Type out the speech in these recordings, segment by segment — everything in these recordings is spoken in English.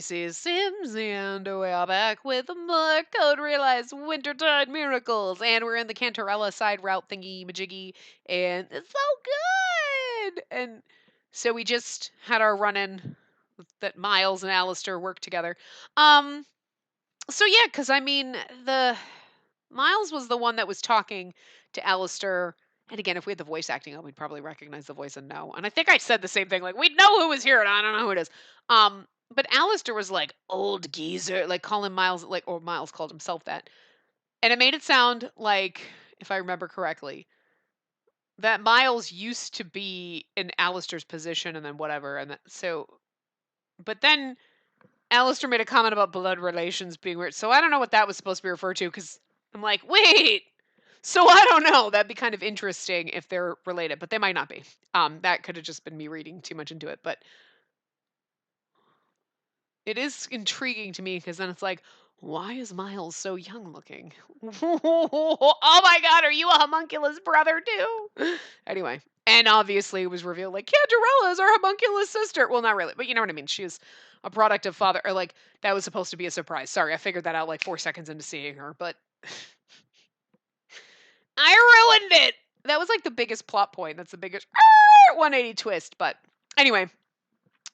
Spacey Sims, and we're back with more Code Realized Wintertide Miracles, and we're in the Cantarella side route thingy majiggy, and it's so good! And so we just had our run-in that Miles and Alistair work together. So yeah, because I mean, the Miles was the one that was talking to Alistair. And again, if we had the voice acting up, we'd probably recognize the voice and know. And I think I said the same thing, like, we know who was here, and I don't know who it is. But Alistair was like, old geezer, like calling Miles, like, or Miles called himself that. And it made it sound like, if I remember correctly, that Miles used to be in Alistair's position and then whatever. And but then Alistair made a comment about blood relations being weird. So I don't know what that was supposed to be referred to, because I'm like, wait, so I don't know. That'd be kind of interesting if they're related, but they might not be. That could have just been me reading too much into it, but it is intriguing to me because then it's like, why is Miles so young looking? Oh my god, are you a homunculus brother too? Anyway, and obviously it was revealed like Cantarella is our homunculus sister. Well, not really, but you know what I mean. She is a product of father, or like that was supposed to be a surprise. Sorry, I figured that out like 4 seconds into seeing her, but I ruined it. That was like the biggest plot point. That's the biggest 180 twist. But anyway,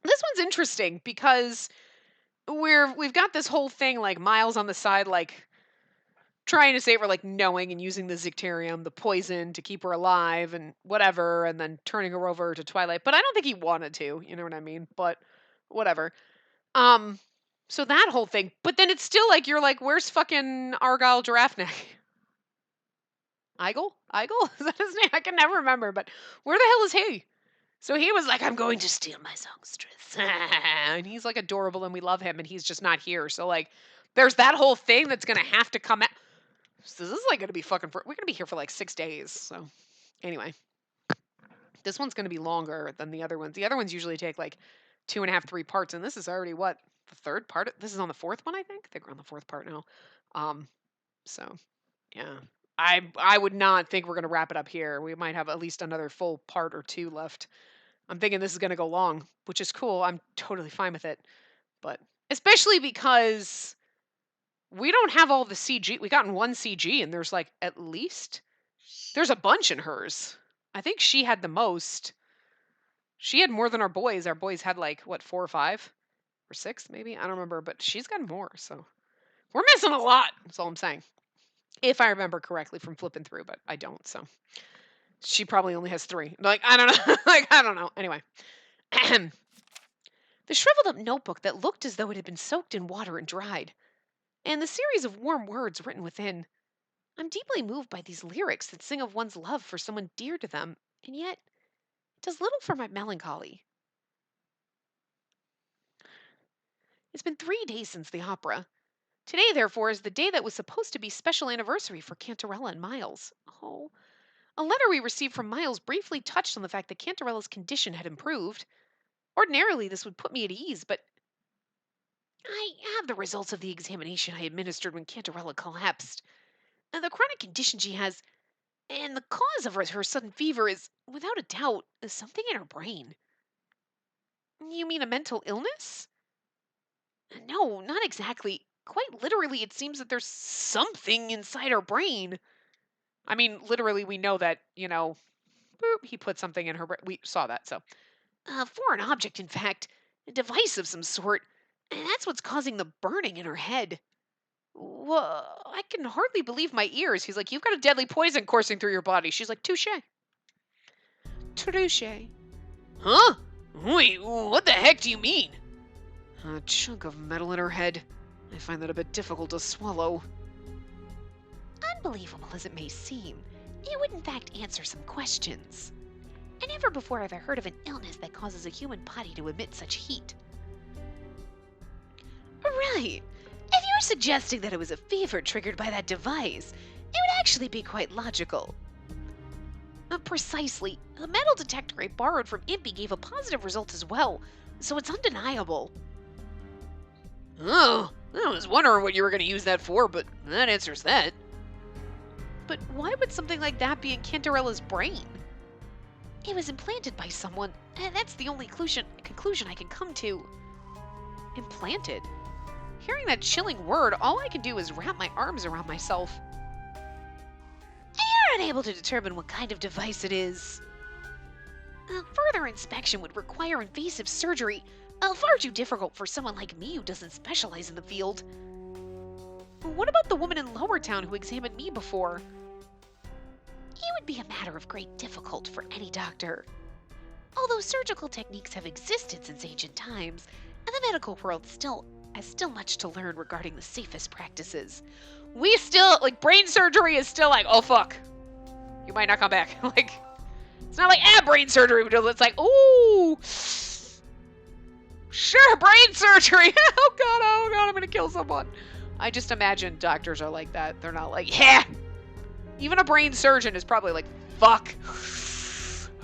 this one's interesting because we've got this whole thing like Miles on the side, like trying to save her, like knowing and using the Zicterium, the poison to keep her alive and whatever, and then turning her over to Twilight. But I don't think he wanted to, you know what I mean? But whatever. So that whole thing. But then it's still like you're like, where's fucking Argyle Giraffe Neck? Eigel? Is that his name? I can never remember, but where the hell is he? So he was like, I'm going to steal my songstress. And he's like adorable and we love him and he's just not here. So like, there's that whole thing that's going to have to come out. So this is like going to be we're going to be here for like 6 days. So anyway, this one's going to be longer than the other ones. The other ones usually take like 2.5, 3 parts. And this is already what? The third part? This is on the fourth one, I think. I think we're on the fourth part now. So yeah. I would not think we're going to wrap it up here. We might have at least another full part or 2 left. I'm thinking this is going to go long, which is cool. I'm totally fine with it. But especially because we don't have all the CG. We got in 1 CG and there's like there's a bunch in hers. I think she had the most. She had more than our boys. Our boys had like, what, 4 or 5? Or 6 maybe? I don't remember. But she's got more. So we're missing a lot. That's all I'm saying. If I remember correctly from flipping through, but I don't, so. She probably only has 3. Like, I don't know. I don't know. Anyway. The shriveled up notebook that looked as though it had been soaked in water and dried. And the series of warm words written within. I'm deeply moved by these lyrics that sing of one's love for someone dear to them, and yet it does little for my melancholy. It's been 3 days since the opera. Today, therefore, is the day that was supposed to be special anniversary for Cantarella and Miles. Oh. A letter we received from Miles briefly touched on the fact that Cantarella's condition had improved. Ordinarily, this would put me at ease, but I have the results of the examination I administered when Cantarella collapsed. The chronic condition she has, and the cause of her sudden fever is, without a doubt, something in her brain. You mean a mental illness? No, not exactly. Quite literally, it seems that there's something inside her brain. I mean, literally, we know that, boop, he put something in her brain. We saw that, so. A foreign object, in fact. A device of some sort. And that's what's causing the burning in her head. Well, I can hardly believe my ears. He's like, you've got a deadly poison coursing through your body. She's like, touche. Touche. Huh? Wait, what the heck do you mean? A chunk of metal in her head. I find that a bit difficult to swallow. Unbelievable as it may seem, it would in fact answer some questions. And never before have I heard of an illness that causes a human body to emit such heat. Right. If you're suggesting that it was a fever triggered by that device, it would actually be quite logical. Precisely. The metal detector I borrowed from Impy gave a positive result as well, so it's undeniable. Oh, I was wondering what you were going to use that for, but that answers that. But why would something like that be in Cantarella's brain? It was implanted by someone, and that's the only conclusion I can come to. Implanted? Hearing that chilling word, all I can do is wrap my arms around myself. You're unable to determine what kind of device it is. Further inspection would require invasive surgery, far too difficult for someone like me who doesn't specialize in the field. What about the woman in Lower Town who examined me before? It would be a matter of great difficulty for any doctor. Although surgical techniques have existed since ancient times, and the medical world has still much to learn regarding the safest practices. We still, like, brain surgery is still like, oh fuck, you might not come back. Like, it's not like, brain surgery. It's like, ooh, sure, brain surgery. Oh god, I'm gonna kill someone. I just imagine doctors are like that. They're not like, yeah. Even a brain surgeon is probably like, fuck.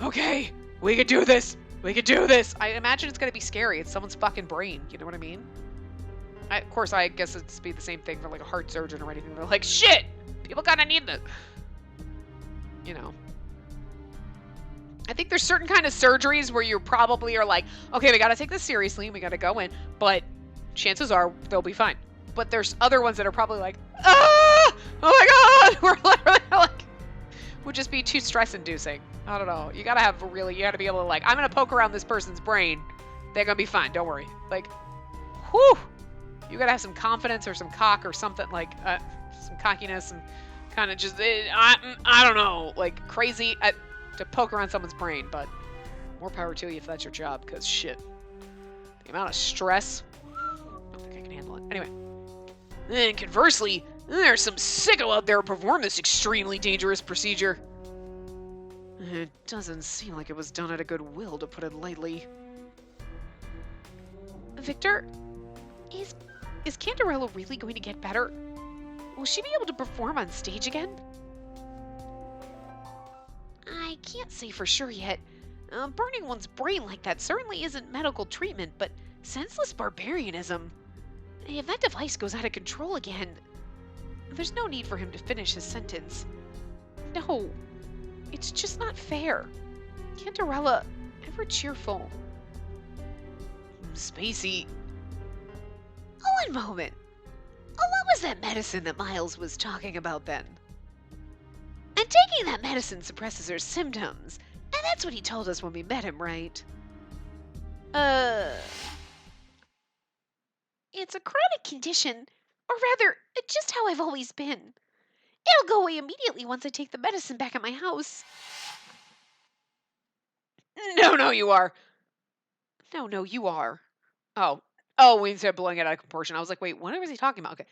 Okay, we could do this. We could do this. I imagine it's gonna be scary. It's someone's fucking brain. You know what I mean? Of course, I guess it'd be the same thing for like a heart surgeon or anything. They're like, shit, people kind of need this. You know. I think there's certain kind of surgeries where you probably are like, okay, we got to take this seriously. We got to go in. But chances are they'll be fine. But there's other ones that are probably like, oh my God. We're literally like, would just be too stress inducing. I don't know. You got to be able to like, I'm going to poke around this person's brain. They're going to be fine. Don't worry. Like, whew. You got to have some confidence or some cock or something like, some cockiness and kind of just, I don't know, like crazy to poke around someone's brain, but more power to you if that's your job, because shit. The amount of stress, I don't think I can handle it. Anyway. And conversely, there's some sicko out there who perform this extremely dangerous procedure. It doesn't seem like it was done out of goodwill, to put it lightly. Victor, is Cantarella really going to get better? Will she be able to perform on stage again? I can't say for sure yet. Burning one's brain like that certainly isn't medical treatment, but senseless barbarianism. If that device goes out of control again, there's no need for him to finish his sentence. No, it's just not fair. Cantarella, ever cheerful. Spacey. One moment. What was that medicine that Miles was talking about then? And taking that medicine suppresses her symptoms, and that's what he told us when we met him, right? It's a chronic condition, or rather, just how I've always been. It'll go away immediately once I take the medicine back at my house. No, you are. No, you are. Oh, we said blowing it out of proportion. I was like, wait, what was he talking about? Okay.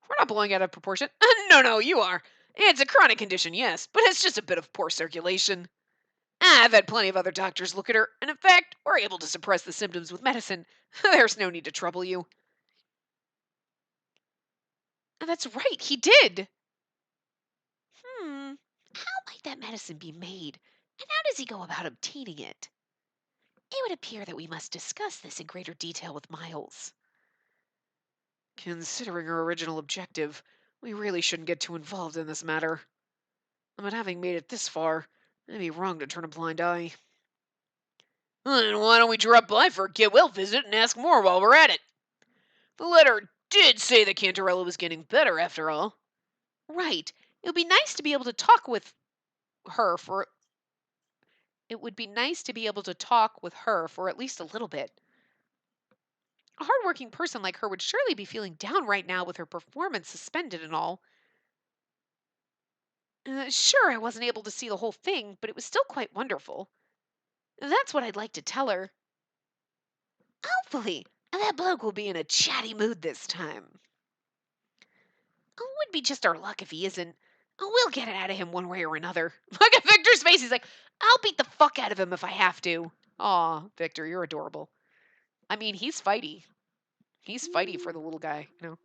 We're not blowing it out of proportion. No, you are. It's a chronic condition, yes, but it's just a bit of poor circulation. I've had plenty of other doctors look at her, and in fact, we're able to suppress the symptoms with medicine. There's no need to trouble you. That's right, he did. How might that medicine be made, and how does he go about obtaining it? It would appear that we must discuss this in greater detail with Miles. Considering her original objective, we really shouldn't get too involved in this matter. But having made it this far, it'd be wrong to turn a blind eye. Then why don't we drop by for a get well visit and ask more while we're at it? The letter did say that Cantarella was getting better after all. Right. It would be nice to be able to talk with her for at least a little bit. A hardworking person like her would surely be feeling down right now with her performance suspended and all. Sure, I wasn't able to see the whole thing, but it was still quite wonderful. That's what I'd like to tell her. Hopefully, that bloke will be in a chatty mood this time. It would be just our luck if he isn't. We'll get it out of him one way or another. Look at Victor's face. He's like, I'll beat the fuck out of him if I have to. Aw, Victor, you're adorable. I mean, he's fighty. He's fighty for the little guy, you know.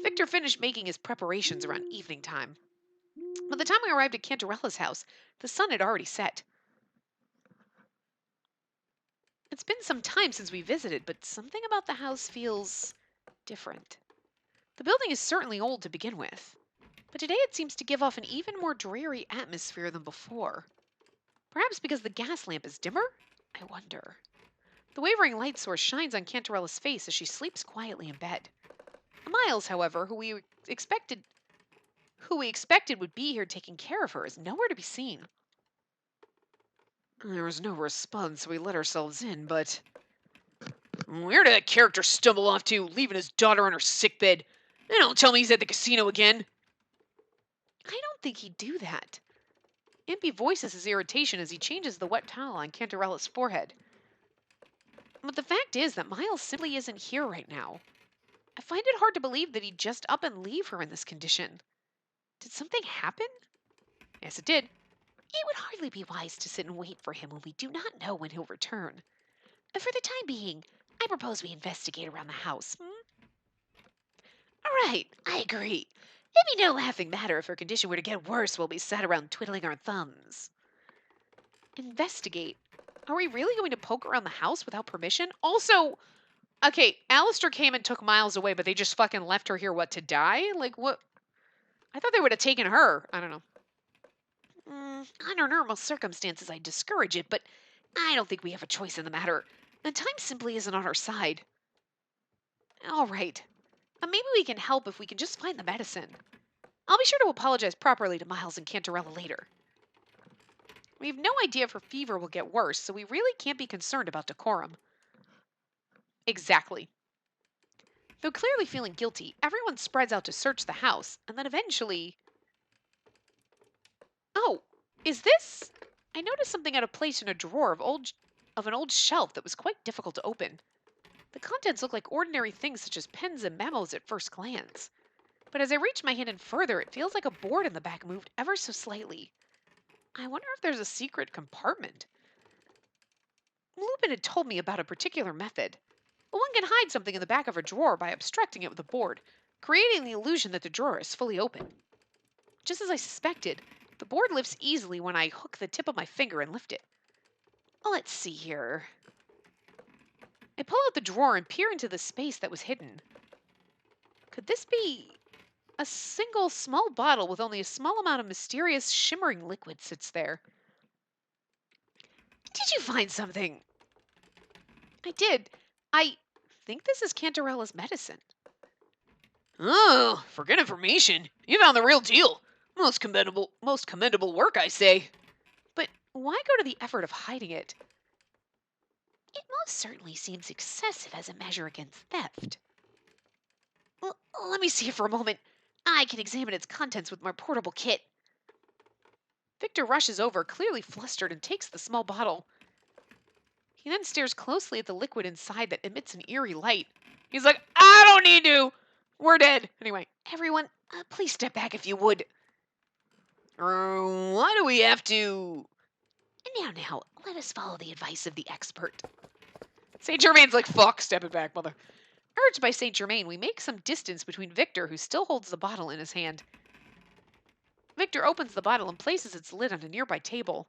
Victor finished making his preparations around evening time. By the time we arrived at Cantarella's house, the sun had already set. It's been some time since we visited, but something about the house feels different. The building is certainly old to begin with, but today it seems to give off an even more dreary atmosphere than before. Perhaps because the gas lamp is dimmer? I wonder. The wavering light source shines on Cantarella's face as she sleeps quietly in bed. Miles, however, who we expected would be here taking care of her, is nowhere to be seen. There was no response, so we let ourselves in, but where did that character stumble off to, leaving his daughter on her sickbed? And don't tell me he's at the casino again. I don't think he'd do that. Impy voices his irritation as he changes the wet towel on Cantarella's forehead. But the fact is that Miles simply isn't here right now. I find it hard to believe that he'd just up and leave her in this condition. Did something happen? Yes, it did. It would hardly be wise to sit and wait for him when we do not know when he'll return. For the time being, I propose we investigate around the house. All right, I agree. It'd be no laughing matter if her condition were to get worse while we sat around twiddling our thumbs. Investigate? Are we really going to poke around the house without permission? Also, okay, Alistair came and took Miles away, but they just fucking left her here, to die? Like, what? I thought they would have taken her. I don't know. Under normal circumstances, I'd discourage it, but I don't think we have a choice in the matter. And time simply isn't on our side. All right. Maybe we can help if we can just find the medicine. I'll be sure to apologize properly to Miles and Cantarella later. We have no idea if her fever will get worse, so we really can't be concerned about decorum. Exactly. Though clearly feeling guilty, everyone spreads out to search the house, and then eventually... Oh, is this... I noticed something out of place in a drawer of an old shelf that was quite difficult to open. The contents look like ordinary things such as pens and memos at first glance. But as I reach my hand in further, it feels like a board in the back moved ever so slightly. I wonder if there's a secret compartment. Lupin had told me about a particular method. But one can hide something in the back of a drawer by obstructing it with a board, creating the illusion that the drawer is fully open. Just as I suspected, the board lifts easily when I hook the tip of my finger and lift it. Let's see here. I pull out the drawer and peer into the space that was hidden. Could this be... A single small bottle with only a small amount of mysterious shimmering liquid sits there. Did you find something? I did. I think this is Cantarella's medicine. Oh, for good information. You found the real deal. Most commendable work, I say. But why go to the effort of hiding it? It most certainly seems excessive as a measure against theft. Let me see it for a moment. I can examine its contents with my portable kit. Victor rushes over, clearly flustered, and takes the small bottle. He then stares closely at the liquid inside that emits an eerie light. He's like, I don't need to! We're dead! Anyway, everyone, please step back if you would. Why do we have to... Now, let us follow the advice of the expert. St. Germain's like, fuck, step it back, mother. Urged by St. Germain, we make some distance between Victor, who still holds the bottle in his hand. Victor opens the bottle and places its lid on a nearby table.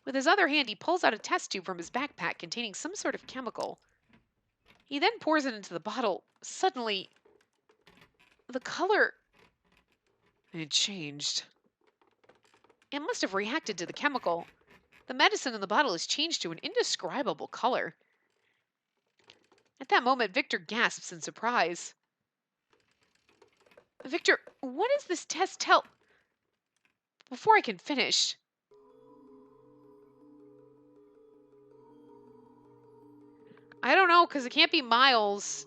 With his other hand, he pulls out a test tube from his backpack containing some sort of chemical. He then pours it into the bottle. Suddenly, the color... It changed. It must have reacted to the chemical. The medicine in the bottle is changed to an indescribable color. At that moment, Victor gasps in surprise. Victor, what does this test tell... Before I can finish... I don't know, because it can't be Miles.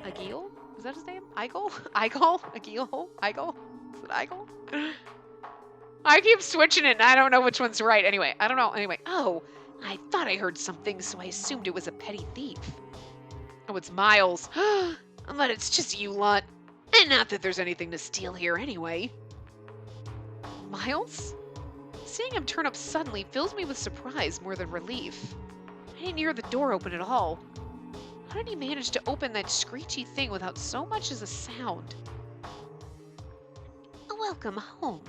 Agil? Is that his name? Igel? Igel? Agil? Igel? Is it Igel? I keep switching it and I don't know which one's right. Anyway, I don't know. Anyway, oh, I thought I heard something, so I assumed it was a petty thief. Oh, it's Miles. But it's just you lot. And not that there's anything to steal here anyway. Miles? Seeing him turn up suddenly fills me with surprise more than relief. I didn't hear the door open at all. How did he manage to open that screechy thing without so much as a sound? Welcome home.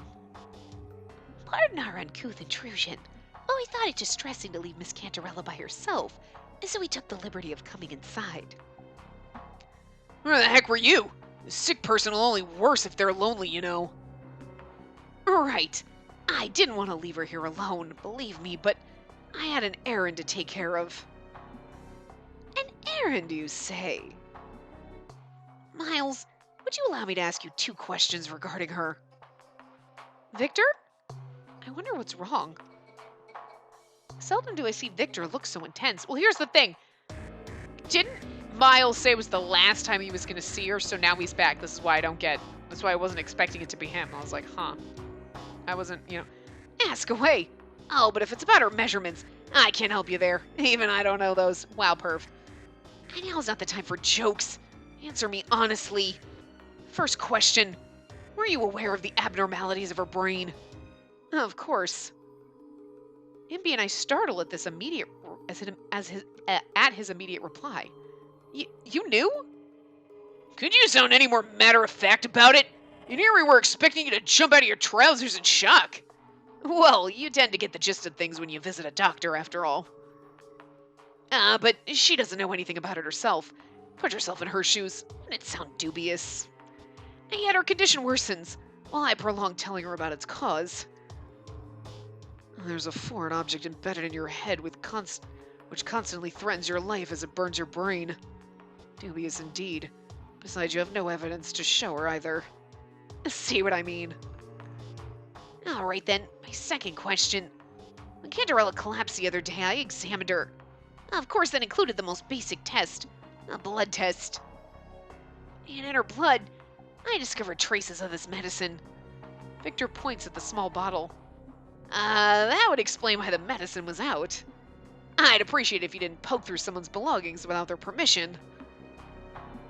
Pardon our uncouth intrusion. Oh, I thought it distressing to leave Miss Cantarella by herself, so we took the liberty of coming inside. Where the heck were you? A sick person will only worse if they're lonely, you know. Right. I didn't want to leave her here alone, believe me, but I had an errand to take care of. An errand, you say? Miles, would you allow me to ask you 2 questions regarding her? Victor? I wonder what's wrong. Seldom do I see Victor look so intense. Well, here's the thing. Didn't Miles say it was the last time he was going to see her, so now he's back? This is why that's why I wasn't expecting it to be him. I was like, huh. I wasn't, ask away. Oh, but if it's about her measurements, I can't help you there. Even I don't know those. Wow, perv. And now's not the time for jokes. Answer me honestly. First question. Were you aware of the abnormalities of her brain? Of course. Imby and I startle at this at his immediate reply. You knew? Could you sound any more matter-of-fact about it? In here we were expecting you to jump out of your trousers in shock. Well, you tend to get the gist of things when you visit a doctor, after all. But she doesn't know anything about it herself. Put yourself in her shoes, and it'd sound dubious. And yet her condition worsens, while I prolong telling her about its cause. There's a foreign object embedded in your head which constantly threatens your life as it burns your brain. Dubious indeed. Besides, you have no evidence to show her either. See what I mean? Alright then, my second question. When Cantarella collapsed the other day, I examined her. Of course, that included the most basic test, a blood test. And in her blood, I discovered traces of this medicine. Victor points at the small bottle. That would explain why the medicine was out. I'd appreciate it if you didn't poke through someone's belongings without their permission.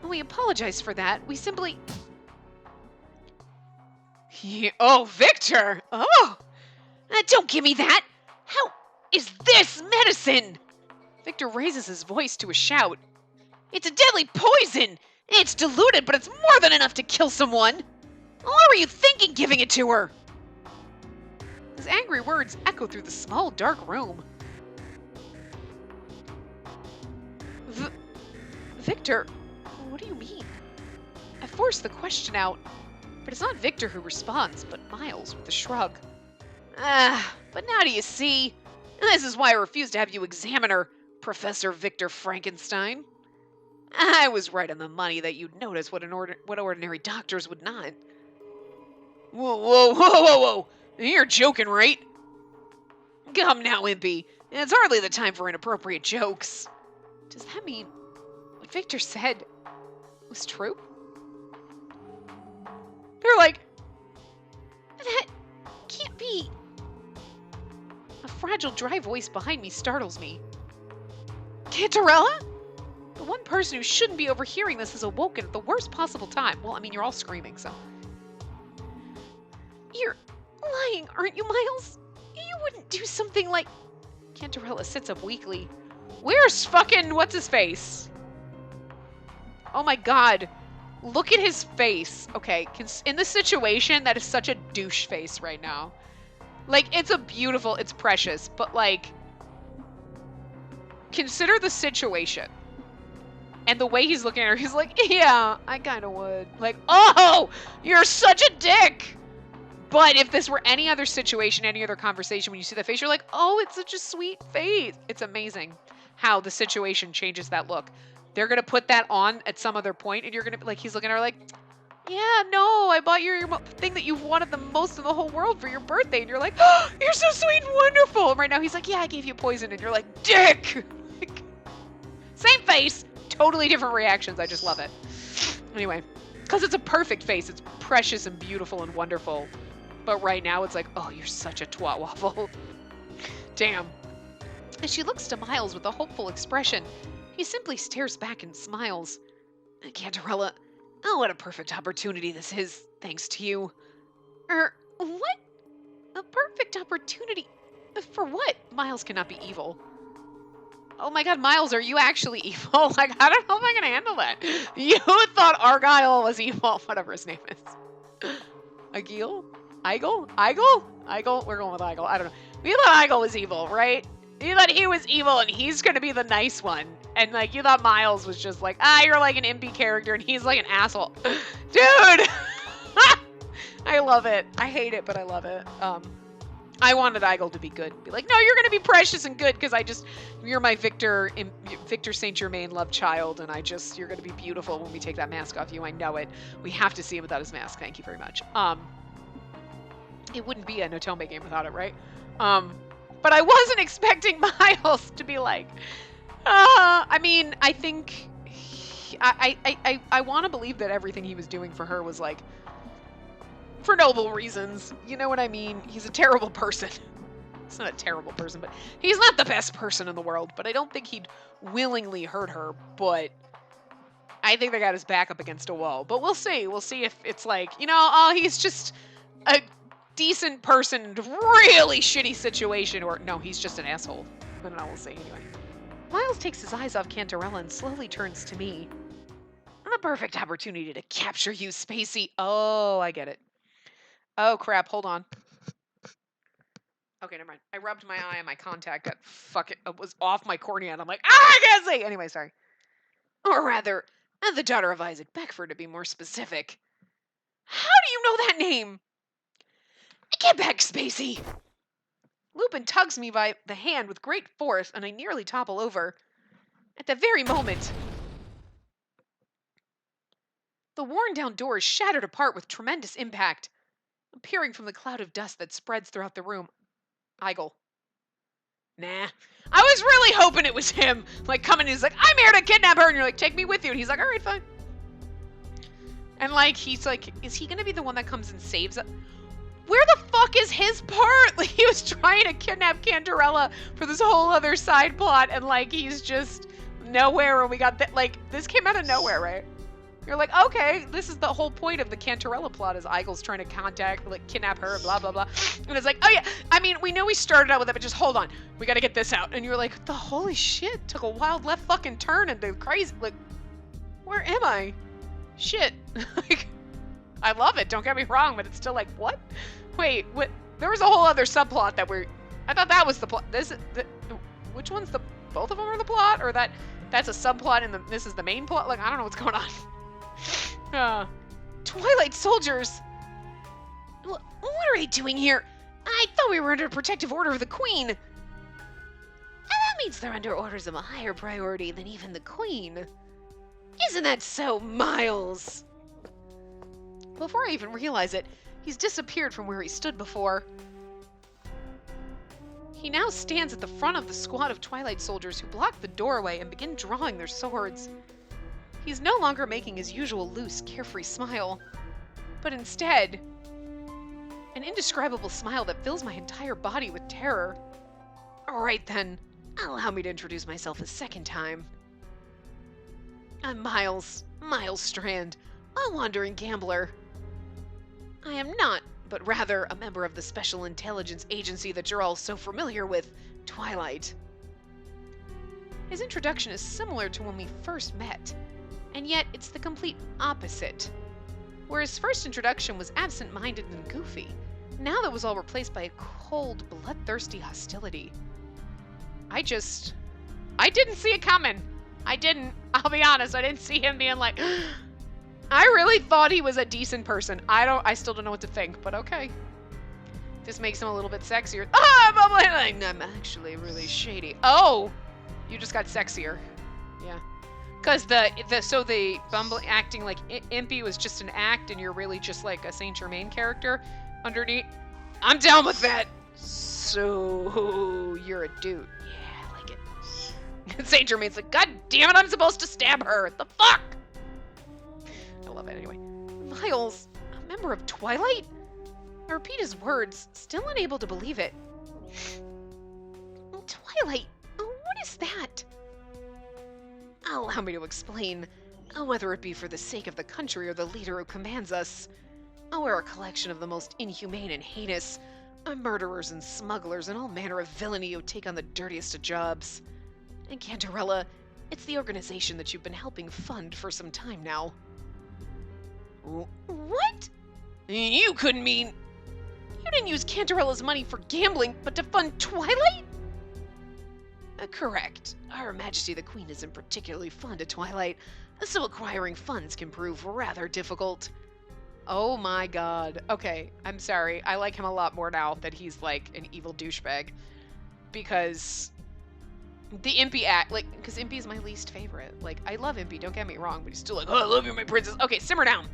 We apologize for that. We simply... Oh, Victor! Oh! Don't give me that! How is this medicine? Victor raises his voice to a shout. It's a deadly poison! It's diluted, but it's more than enough to kill someone! What were you thinking giving it to her? His angry words echo through the small, dark room. Victor, what do you mean? I force the question out, but it's not Victor who responds, but Miles with a shrug. But now do you see? This is why I refuse to have you examine her, Professor Victor Frankenstein. I was right on the money that you'd notice what ordinary doctors would not. Whoa. You're joking, right? Come now, Imby. It's hardly the time for inappropriate jokes. Does that mean what Victor said was true? They're like, that can't be. A fragile, dry voice behind me startles me. Cantarella? The one person who shouldn't be overhearing this is awoken at the worst possible time. Well, I mean, you're all screaming, so. You're lying, aren't you, Miles? You wouldn't do something like... Cantarella sits up weakly. Where's fucking what's-his-face? Oh my god. Look at his face. Okay, in this situation, that is such a douche face right now. Like, it's precious, but like... Consider the situation. And the way he's looking at her, he's like, yeah, I kind of would. Like, oh, you're such a dick! But if this were any other situation, any other conversation, when you see that face, you're like, oh, it's such a sweet face. It's amazing how the situation changes that look. They're going to put that on at some other point, and you're going to be like, he's looking at her like, yeah, no, I bought your thing that you've wanted the most in the whole world for your birthday. And you're like, oh, you're so sweet and wonderful. And right now he's like, yeah, I gave you poison. And you're like, dick. Same face, totally different reactions. I just love it. Anyway, because it's a perfect face. It's precious and beautiful and wonderful. But right now it's like, oh, you're such a twat waffle. Damn. As she looks to Miles with a hopeful expression, he simply stares back and smiles. Cantarella, oh, what a perfect opportunity this is, thanks to you. What? A perfect opportunity? For what? Miles cannot be evil. Oh my god, Miles, are you actually evil? Like, I don't know if I can handle that. You thought Argyle was evil, whatever his name is. Agil? Igel? We're going with Igel. I don't know. We thought Igel was evil, right? You thought he was evil and he's gonna be the nice one. And like, you thought Miles was just like, you're like an Imby character and he's like an asshole. Dude! I love it. I hate it, but I love it. I wanted Eigel to be good. Be like, no, you're going to be precious and good because you're my Victor Saint Germain love child, and you're going to be beautiful when we take that mask off you. I know it. We have to see him without his mask. Thank you very much. It wouldn't be an Otome game without it, right? But I wasn't expecting Miles to be like, I mean, I think I want to believe that everything he was doing for her was like for noble reasons. You know what I mean? He's a terrible person. He's not a terrible person, but he's not the best person in the world. But I don't think he'd willingly hurt her. But I think they got his back up against a wall. But we'll see. We'll see if it's like, oh, he's just a decent person in a really shitty situation. Or, no, he's just an asshole. I don't know. We'll see anyway. Miles takes his eyes off Cantarella and slowly turns to me. The perfect opportunity to capture you, Spacey. Oh, I get it. Oh, crap. Hold on. Okay, never mind. I rubbed my eye on my contact that was off my cornea, and I'm like, I can't see! Anyway, sorry. Or rather, the daughter of Isaac Beckford, to be more specific. How do you know that name? Get back, Spacey! Lupin tugs me by the hand with great force, and I nearly topple over. At the very moment, the worn-down door is shattered apart with tremendous impact, appearing from the cloud of dust that spreads throughout the room. Eigel. Nah. I was really hoping it was him. Like, coming in, he's like, I'm here to kidnap her. And you're like, take me with you. And he's like, all right, fine. And, like, he's like, is he going to be the one that comes and saves us? Where the fuck is his part? Like, he was trying to kidnap Cantarella for this whole other side plot. And, like, he's just nowhere. And we got that. Like, this came out of nowhere, right? You're like, okay, this is the whole point of the Cantarella plot is Eigel's trying to kidnap her, blah, blah, blah. And it's like, oh yeah, I mean, we know we started out with it, but just hold on. We gotta get this out. And you're like, the holy shit, took a wild left fucking turn into crazy, like, where am I? Shit. Like, I love it, don't get me wrong, but it's still like, what? Wait, what? There was a whole other subplot that I thought that was the plot. Which one's both of them are the plot? Or that's a subplot and this is the main plot? Like, I don't know what's going on. Twilight soldiers! What are they doing here? I thought we were under a protective order of the Queen. And that means they're under orders of a higher priority than even the Queen. Isn't that so, Miles? Before I even realize it, he's disappeared from where he stood before. He now stands at the front of the squad of Twilight soldiers who block the doorway and begin drawing their swords. He's no longer making his usual loose, carefree smile, but instead, an indescribable smile that fills my entire body with terror. All right then, allow me to introduce myself a second time. I'm Miles Strand, a wandering gambler. I am not, but rather a member of the special intelligence agency that you're all so familiar with, Twilight. His introduction is similar to when we first met. And yet, it's the complete opposite. Where his first introduction was absent-minded and goofy, now that was all replaced by a cold, bloodthirsty hostility. I didn't see it coming. I didn't. I'll be honest, I didn't see him being like, I really thought he was a decent person. I still don't know what to think, but okay. This makes him a little bit sexier. I'm actually really shady. Oh! You just got sexier. Yeah. Because the bumbling acting like Impy was just an act and you're really just like a Saint Germain character underneath. I'm down with that. So you're a dude. Yeah, I like it. Saint Germain's like, God damn it, I'm supposed to stab her. What the fuck? I love it anyway. Miles, a member of Twilight? I repeat his words, still unable to believe it. Twilight? What is that? Allow me to explain. Whether it be for the sake of the country or the leader who commands us. We're a collection of the most inhumane and heinous, murderers and smugglers and all manner of villainy who take on the dirtiest of jobs. And Cantarella, it's the organization that you've been helping fund for some time now. What? You couldn't mean... You didn't use Cantarella's money for gambling, but to fund Twilight? Correct. Her Majesty the Queen isn't particularly fond of Twilight, so acquiring funds can prove rather difficult. Oh my god. Okay, I'm sorry. I like him a lot more now that he's like an evil douchebag because the Impy act, like, because Impy is my least favorite. Like, I love Impy, don't get me wrong, but he's still like, oh, I love you, my princess. Okay, simmer down.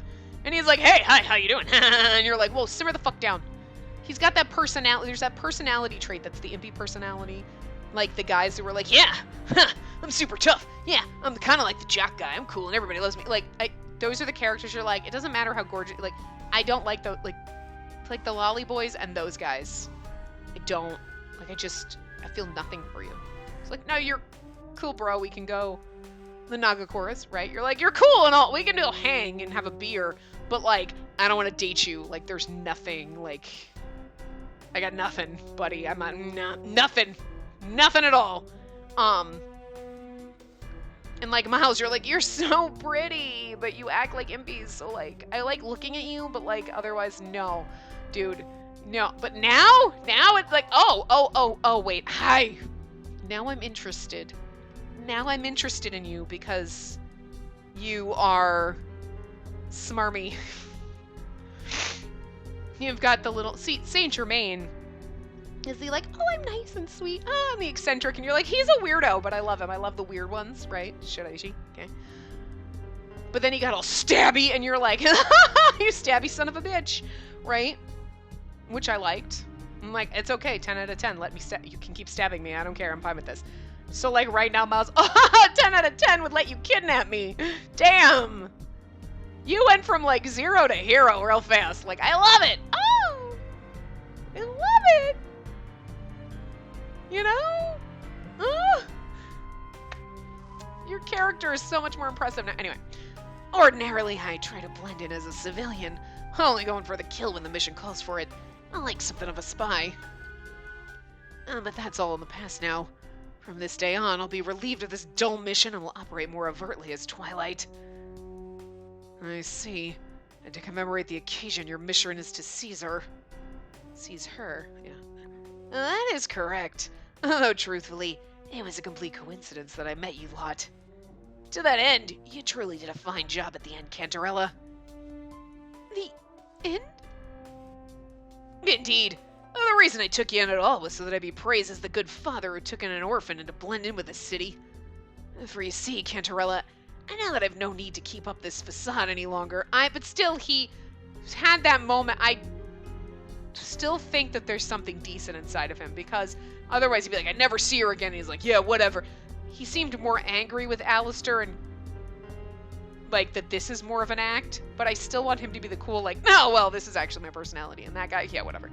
And he's like, hey, hi, how you doing? And you're like, whoa, simmer the fuck down. He's got that personality. There's that personality trait that's the Impy personality. Like the guys who were like, yeah, I'm super tough. Yeah, I'm kind of like the jock guy. I'm cool and everybody loves me. Like, those are the characters you're like, it doesn't matter how gorgeous. Like, I don't like the like the lolly boys and those guys. I don't. Like, I feel nothing for you. It's like, no, you're cool, bro. We can go the Naga chorus, right? You're like, you're cool and all. We can do hang and have a beer, but like, I don't want to date you. Like, there's nothing. Like, I got nothing, buddy. I'm not nothing at all. And like Miles, you're like, you're so pretty, but you act like impies. So like, I like looking at you, but like, otherwise, no, dude, no. But now it's like, oh, wait, hi. Now I'm interested. Now I'm interested in you because you are smarmy. You've got the little, see, Saint Germain. Is he like, oh, I'm nice and sweet. Oh, I'm the eccentric. And you're like, he's a weirdo, but I love him. I love the weird ones, right? Shiraishi. Okay. But then he got all stabby, and you're like, you stabby son of a bitch, right? Which I liked. I'm like, it's okay, 10 out of 10. Let me you can keep stabbing me. I don't care. I'm fine with this. So, like, right now, Miles, 10 out of 10 would let you kidnap me. Damn. You went from, like, 0 to hero real fast. Like, I love it. Oh, I love it. You know? Your character is so much more impressive now. Anyway, ordinarily I try to blend in as a civilian, only going for the kill when the mission calls for it. I like something of a spy. But that's all in the past now. From this day on, I'll be relieved of this dull mission and will operate more overtly as Twilight. I see. And to commemorate the occasion, your mission is to seize her. Seize her? Yeah. That is correct. Although, truthfully, it was a complete coincidence that I met you lot. To that end, you truly did a fine job at the end, Cantarella. The end? Indeed. The reason I took you in at all was so that I'd be praised as the good father who took in an orphan and to blend in with the city. For you see, Cantarella, now that I've no need to keep up this facade any longer, but still, he had that moment. I still think that there's something decent inside of him, because otherwise he'd be like, I'd never see her again. And he's like, yeah, whatever. He seemed more angry with Alistair and like that this is more of an act, but I still want him to be the cool, like, no, well, this is actually my personality. And that guy, yeah, whatever.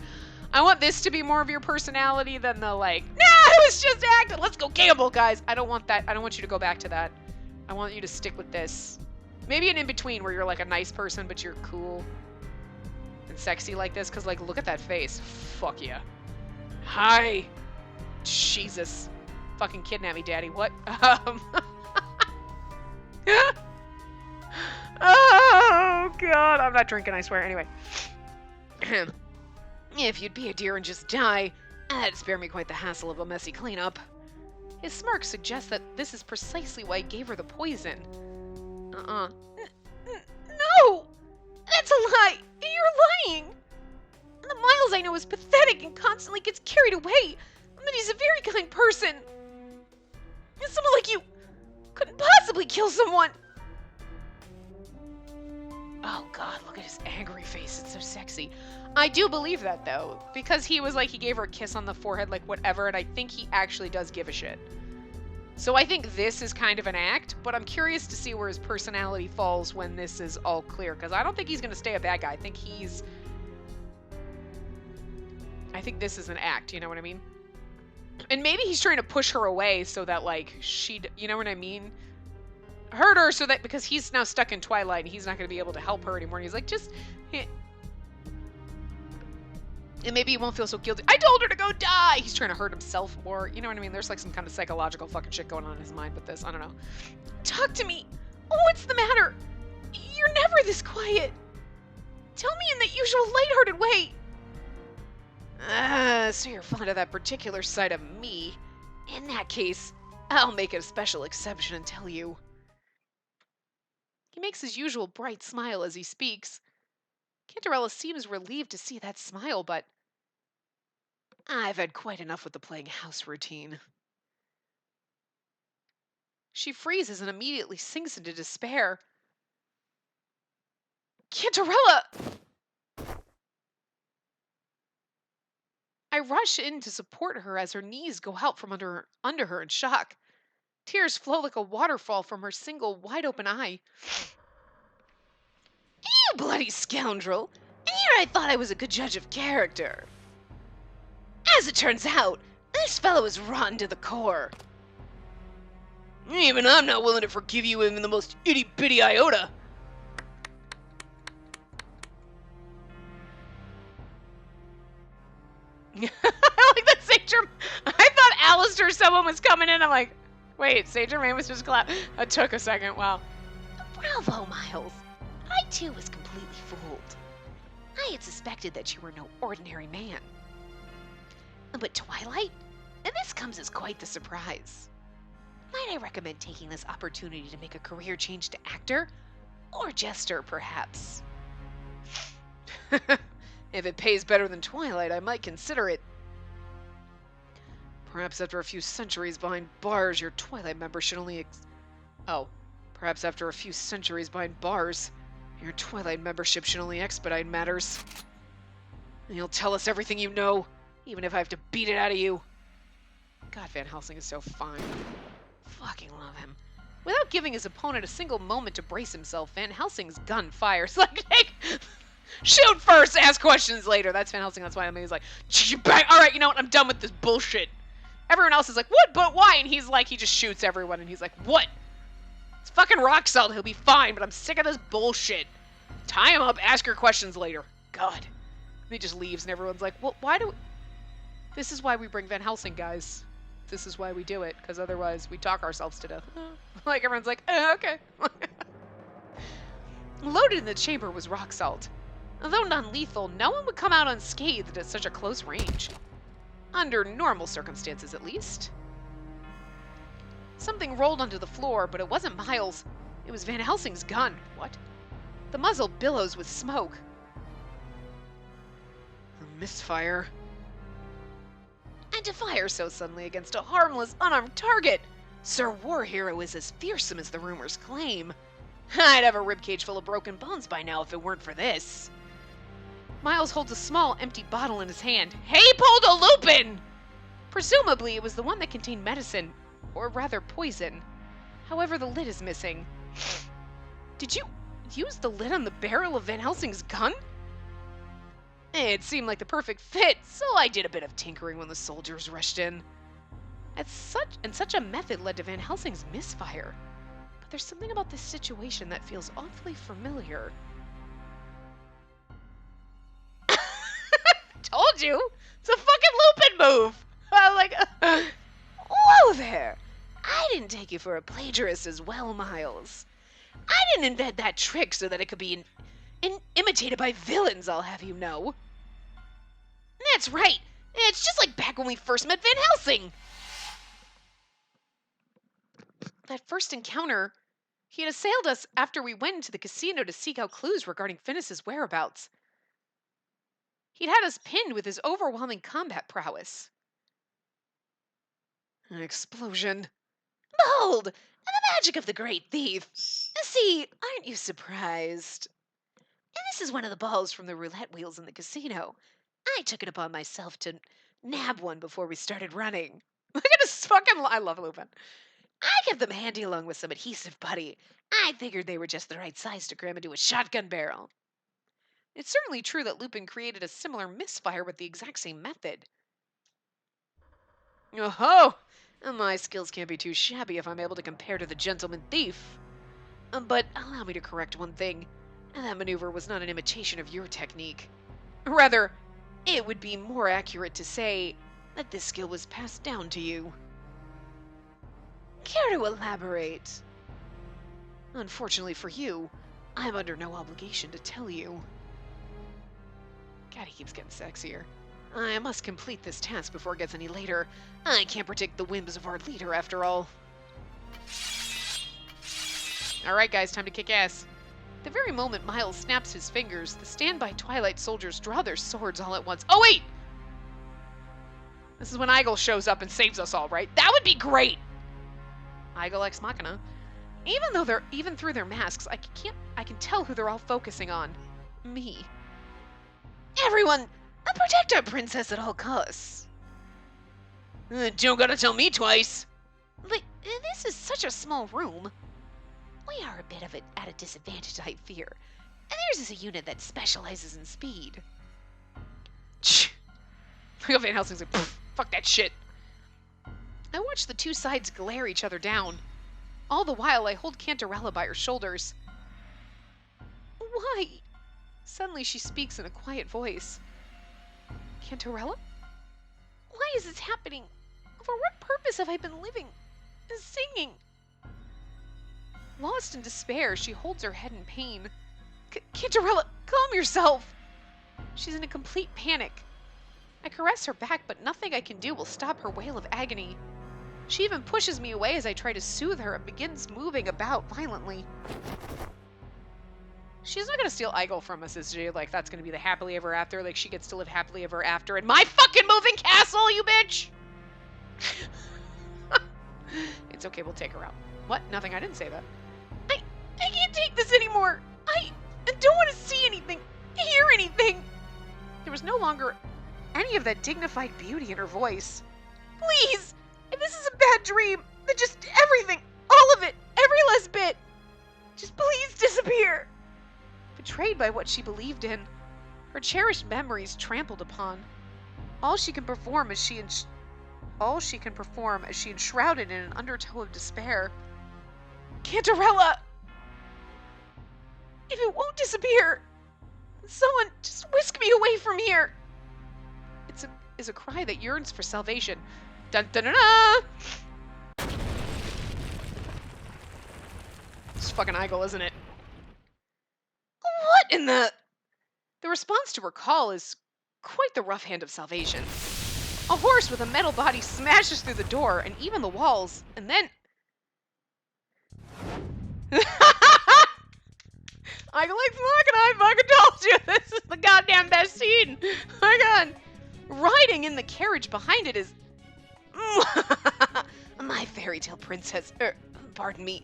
I want this to be more of your personality than the like, nah, it was just acting. Let's go gamble, guys. I don't want that. I don't want you to go back to that. I want you to stick with this. Maybe an in-between where you're like a nice person, but you're cool and sexy like this, because like, look at that face. Fuck yeah. Hi. Jesus. Fucking kidnap me, daddy. What? Oh, God. I'm not drinking, I swear. Anyway. If you'd be a dear and just die, that'd spare me quite the hassle of a messy cleanup. His smirk suggests that this is precisely why he gave her the poison. No! That's a lie! You're lying! The Miles I know is pathetic and constantly gets carried away, but he's a very kind person. Someone like you couldn't possibly kill someone. Oh God, look at his angry face. It's so sexy. I do believe that though, because he was like, he gave her a kiss on the forehead, like whatever, and I think he actually does give a shit. So I think this is kind of an act, but I'm curious to see where his personality falls when this is all clear, because I don't think he's going to stay a bad guy. I think this is an act, you know what I mean? And maybe he's trying to push her away so that, like, you know what I mean? Hurt her so that, because he's now stuck in Twilight and he's not going to be able to help her anymore. And he's like, and maybe he won't feel so guilty. I told her to go die! He's trying to hurt himself more. You know what I mean? There's like some kind of psychological fucking shit going on in his mind with this. I don't know. Talk to me! Oh, what's the matter? You're never this quiet. Tell me in the usual lighthearted way. So you're fond of that particular side of me. In that case, I'll make it a special exception and tell you. He makes his usual bright smile as he speaks. Cantarella seems relieved to see that smile, but I've had quite enough with the playing house routine. She freezes and immediately sinks into despair. Cantarella! I rush in to support her as her knees go out from under her in shock. Tears flow like a waterfall from her single wide open eye. You bloody scoundrel! And here I thought I was a good judge of character. As it turns out, this fellow is rotten to the core. Even I'm not willing to forgive you even the most itty-bitty iota. I like that Saint Germain. I thought Alistair someone was coming in. I'm like, wait, Saint Germain was just clap. That took a second. Wow. Bravo, Miles. I too was completely fooled. I had suspected that you were no ordinary man. But Twilight? And this comes as quite the surprise. Might I recommend taking this opportunity to make a career change to actor? Or jester, perhaps? If it pays better than Twilight, I might consider it. Perhaps after a few centuries behind bars, your Twilight member should only perhaps after a few centuries behind bars, your Twilight membership should only expedite matters. And you'll tell us everything you know, even if I have to beat it out of you. God, Van Helsing is so fine. Fucking love him. Without giving his opponent a single moment to brace himself, Van Helsing's gun fires. Like, shoot first, ask questions later. That's Van Helsing. That's why he's like, bang. All right, you know what? I'm done with this bullshit. Everyone else is like, what? But why? And he's like, he just shoots everyone. And he's like, what? It's fucking rock salt. He'll be fine, but I'm sick of this bullshit. Tie him up. Ask your questions later. God. And he just leaves, and everyone's like, well, why do... This is why we bring Van Helsing, guys. This is why we do it, because otherwise we talk ourselves to death. Like, everyone's like, okay. Loaded in the chamber was rock salt. Although non-lethal, no one would come out unscathed at such a close range. Under normal circumstances, at least. Something rolled onto the floor, but it wasn't Miles. It was Van Helsing's gun. What? The muzzle billows with smoke. A misfire. And to fire so suddenly against a harmless, unarmed target! Sir War Hero is as fearsome as the rumors claim. I'd have a ribcage full of broken bones by now if it weren't for this. Miles holds a small, empty bottle in his hand. He pulled a Lupin! Presumably, it was the one that contained medicine, or rather poison. However, the lid is missing. Did you use the lid on the barrel of Van Helsing's gun? It seemed like the perfect fit, so I did a bit of tinkering when the soldiers rushed in. Such a method led to Van Helsing's misfire. But there's something about this situation that feels awfully familiar. Told you! It's a fucking Lupin move! Whoa there! I didn't take you for a plagiarist as well, Miles. I didn't invent that trick so that it could be imitated by villains, I'll have you know. That's right! It's just like back when we first met Van Helsing! That first encounter, he had assailed us after we went into the casino to seek out clues regarding Finis's whereabouts. He'd had us pinned with his overwhelming combat prowess. An explosion. Behold! And the magic of the great thief! See, aren't you surprised? And this is one of the balls from the roulette wheels in the casino. I took it upon myself to nab one before we started running. Look at this fucking... I love Lupin. I kept them handy along with some adhesive putty. I figured they were just the right size to cram into a shotgun barrel. It's certainly true that Lupin created a similar misfire with the exact same method. Oh-ho! My skills can't be too shabby if I'm able to compare to the gentleman thief. But allow me to correct one thing. That maneuver was not an imitation of your technique. Rather, it would be more accurate to say that this skill was passed down to you. Care to elaborate? Unfortunately for you, I'm under no obligation to tell you. God, he keeps getting sexier. I must complete this task before it gets any later. I can't predict the whims of our leader, after all. Alright, guys, time to kick ass. The very moment Miles snaps his fingers, the standby Twilight soldiers draw their swords all at once. Oh, wait! This is when Eigel shows up and saves us all, right? That would be great! Eigel ex machina. Even through their masks, I can tell who they're all focusing on. Me. Everyone, protect our princess at all costs. Don't gotta tell me twice. But this is such a small room. We are a bit at a disadvantage, I fear. And theirs is a unit that specializes in speed. Real Van Helsing's like, fuck that shit. I watch the two sides glare each other down. All the while, I hold Cantarella by her shoulders. Why? Suddenly she speaks in a quiet voice. Cantarella? Why is this happening? For what purpose have I been living? Singing? Lost in despair, she holds her head in pain. Cantarella, calm yourself! She's in a complete panic. I caress her back, but nothing I can do will stop her wail of agony. She even pushes me away as I try to soothe her and begins moving about violently. She's not gonna steal Eigel from us, is she? Like, that's gonna be the happily ever after. Like, she gets to live happily ever after in my fucking moving castle, you bitch! It's okay, we'll take her out. What? Nothing, I didn't say that. I can't take this anymore! I don't want to see anything, hear anything! There was no longer any of that dignified beauty in her voice. Please! If this is a bad dream, then just everything, all of it, every last bit, just please disappear. Betrayed by what she believed in, her cherished memories trampled upon, all she can perform as she enshrouded in an undertow of despair. Cantarella! If it won't disappear, someone just whisk me away from here. It's a cry that yearns for salvation. Dun dun dun dun! It's fucking Eigel, isn't it? What in the... The response to her call is quite the rough hand of salvation. A horse with a metal body smashes through the door and even the walls, and then... I fucking told you, this is the goddamn best scene! My god! Riding in the carriage behind it is... my fairy tale princess, pardon me,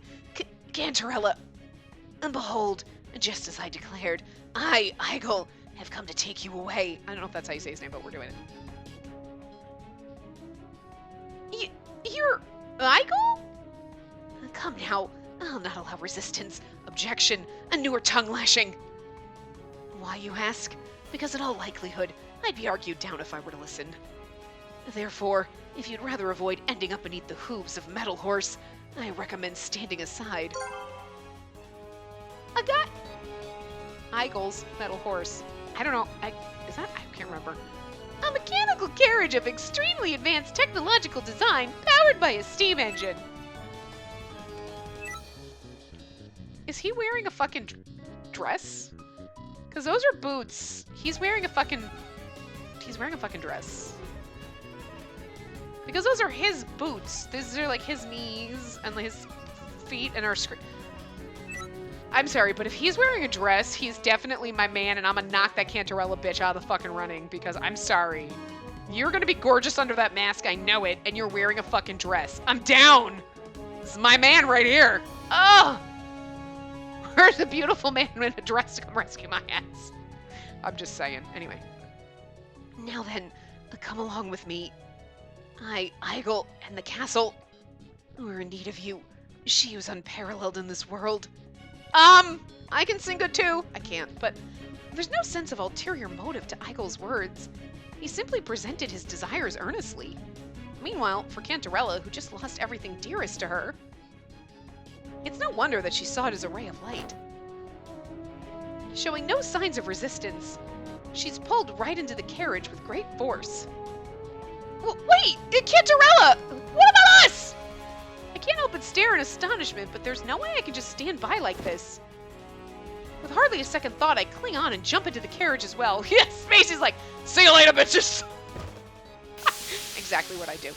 Cantarella. And behold, just as I declared, I, Eigel, have come to take you away. I don't know if that's how you say his name, but we're doing it. You're Eigel? Come now, I'll not allow resistance, objection, a newer tongue lashing. Why, you ask? Because in all likelihood, I'd be argued down if I were to listen. Therefore, if you'd rather avoid ending up beneath the hooves of Metal Horse, I recommend standing aside. I got Eigel's Metal Horse. I don't know. I can't remember. A mechanical carriage of extremely advanced technological design powered by a steam engine. Is he wearing a fucking dress? Because those are boots. He's wearing a fucking dress. Because those are his boots. These are like his knees and his feet and our screen. I'm sorry, but if he's wearing a dress, he's definitely my man, and I'm gonna knock that Cantarella bitch out of the fucking running, because I'm sorry. You're gonna be gorgeous under that mask, I know it, and you're wearing a fucking dress. I'm down! This is my man right here. Oh! Where's the beautiful man in a dress to come rescue my ass? I'm just saying. Anyway. Now then, come along with me. Eigel, and the castle. We're in need of you. She was unparalleled in this world. I can sing good too. I can't, but there's no sense of ulterior motive to Eigel's words. He simply presented his desires earnestly. Meanwhile, for Cantarella, who just lost everything dearest to her, it's no wonder that she saw it as a ray of light. Showing no signs of resistance, she's pulled right into the carriage with great force. Wait! Cantarella! What about us? I can't help but stare in astonishment, but there's no way I can just stand by like this. With hardly a second thought, I cling on and jump into the carriage as well. Yes, Spacey's like, see you later, bitches! Exactly what I do.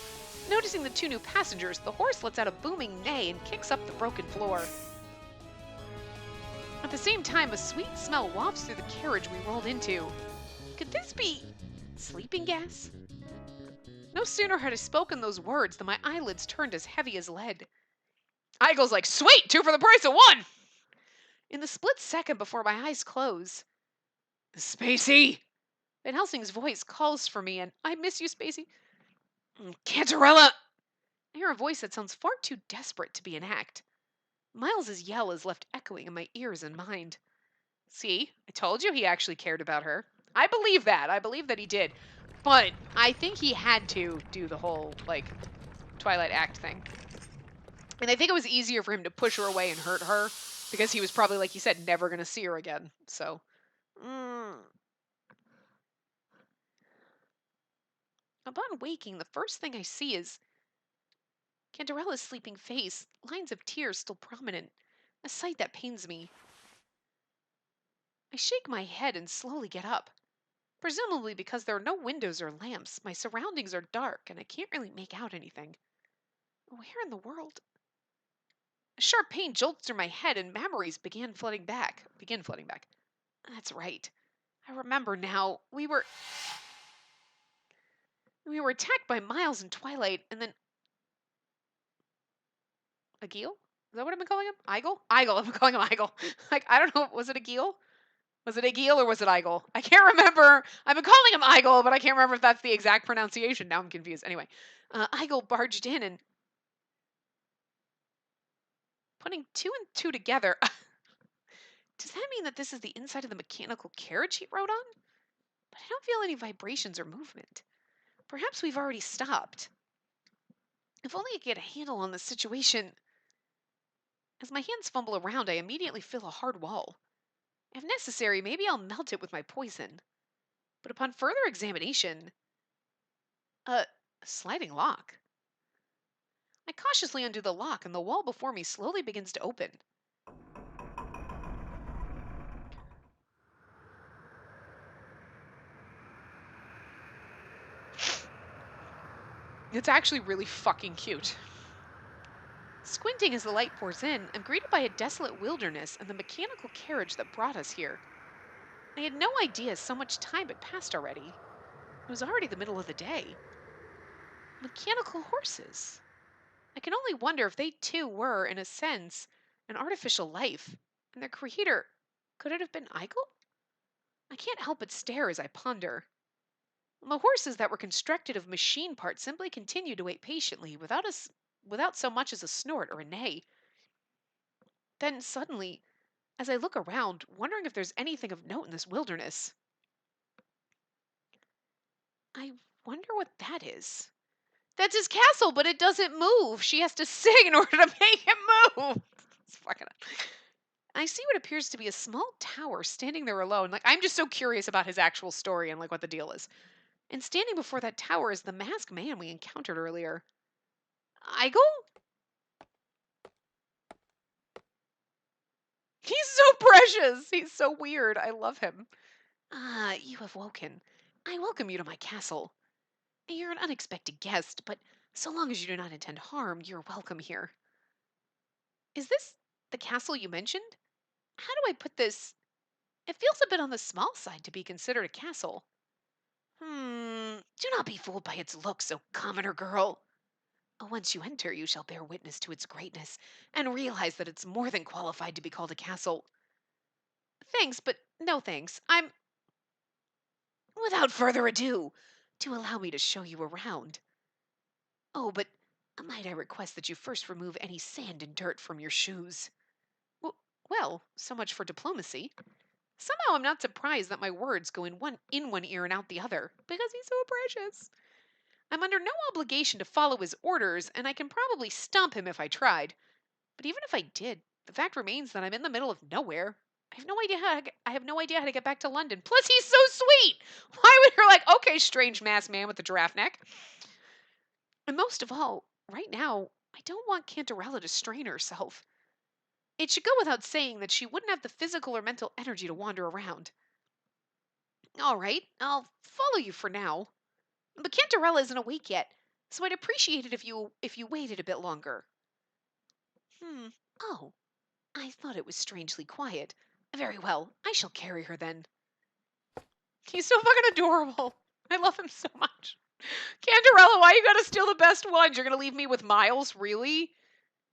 Noticing the two new passengers, the horse lets out a booming neigh and kicks up the broken floor. the same time, a sweet smell wafts through the carriage we rolled into. Could this be sleeping gas? No sooner had I spoken those words than my eyelids turned as heavy as lead. Igel's like, sweet, 2 for the price of 1! In the split second before my eyes close, Spacey! Van Helsing's voice calls for me, and I miss you, Spacey. Cantarella! I hear a voice that sounds far too desperate to be an act. Miles's yell is left echoing in my ears and mind. See, I told you he actually cared about her. I believe that. I believe that he did. But I think he had to do the whole, like, Twilight act thing. And I think it was easier for him to push her away and hurt her because he was probably, like you said, never going to see her again. So, Upon waking, the first thing I see is Cantarella's sleeping face, lines of tears still prominent, a sight that pains me. I shake my head and slowly get up. Presumably because there are no windows or lamps, my surroundings are dark and I can't really make out anything. Where in the world? A sharp pain jolts through my head and memories begin flooding back. That's right. I remember now. We were attacked by Miles and Twilight, and then Agil? Is that what I've been calling him? Igel? Igel. I've been calling him Igel. Like, I don't know. Was it Agil? Was it Agil or was it Igel? I can't remember. I've been calling him Igel, but I can't remember if that's the exact pronunciation. Now I'm confused. Anyway, Igel barged in and putting 2 and 2 together. Does that mean that this is the inside of the mechanical carriage he rode on? But I don't feel any vibrations or movement. Perhaps we've already stopped. If only I could get a handle on the situation. As my hands fumble around, I immediately feel a hard wall. If necessary, maybe I'll melt it with my poison. But upon further examination, a sliding lock. I cautiously undo the lock, and the wall before me slowly begins to open. It's actually really fucking cute. Squinting as the light pours in, I'm greeted by a desolate wilderness and the mechanical carriage that brought us here. I had no idea so much time had passed already. It was already the middle of the day. Mechanical horses. I can only wonder if they too were, in a sense, an artificial life, and their creator, could it have been Igel? I can't help but stare as I ponder. The horses that were constructed of machine parts simply continued to wait patiently without so much as a snort or a neigh. Then suddenly, as I look around, wondering if there's anything of note in this wilderness, I wonder what that is. That's his castle, but it doesn't move. She has to sing in order to make it move. It's fucking. I see what appears to be a small tower standing there alone. Like, I'm just so curious about his actual story and like what the deal is. And standing before that tower is the masked man we encountered earlier. Igel? He's so precious. He's so weird. I love him. Ah, you have woken. I welcome you to my castle. You're an unexpected guest, but so long as you do not intend harm, you're welcome here. Is this the castle you mentioned? How do I put this? It feels a bit on the small side to be considered a castle. Do not be fooled by its looks, O commoner girl. Once you enter, you shall bear witness to its greatness and realize that it's more than qualified to be called a castle. Thanks, but no thanks. Without further ado, do allow me to show you around. Oh, but might I request that you first remove any sand and dirt from your shoes? Well, so much for diplomacy. Somehow I'm not surprised that my words go in one ear and out the other, because he's so precious. I'm under no obligation to follow his orders, and I can probably stump him if I tried. But even if I did, the fact remains that I'm in the middle of nowhere. I have no idea how to get back to London. Plus, he's so sweet. Why would you're like, okay, strange masked man with the giraffe neck? And most of all, right now, I don't want Cantarella to strain herself. It should go without saying that she wouldn't have the physical or mental energy to wander around. All right, I'll follow you for now. But Cantarella isn't awake yet, so I'd appreciate it if you waited a bit longer. Oh, I thought it was strangely quiet. Very well, I shall carry her then. He's so fucking adorable. I love him so much. Cantarella, why you gotta steal the best ones? You're gonna leave me with Miles? Really?